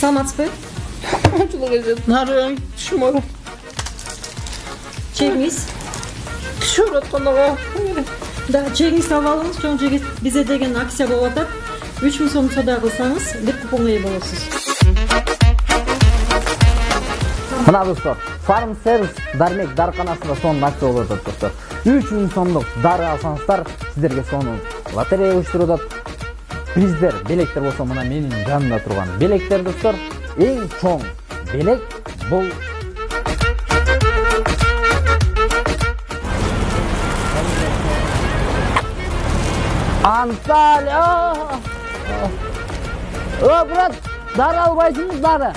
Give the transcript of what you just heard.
саламатсызбы? Ачылык эжет. Нарың түшүм ооруп. Чегиңиз? Түшүп атканга. Да, чегиңизди алып алыңыз. Чоң жигит бизе деген акция болуп атат. 3000 сом соода кылсаңыз, бир купонго ээ болосуз. Мына достор, Farm Service дармек дарканасында сонун акция болуп атат достор. 3000 сомдук дары алсаңыздар, сиздерге сонун лотерея уюштуруп атат. Приздер, белектер болсо мына менин жанымда турган белектер достор. Эң чоң белек бул Анталия. Брат, дары албайсыңыз, дары.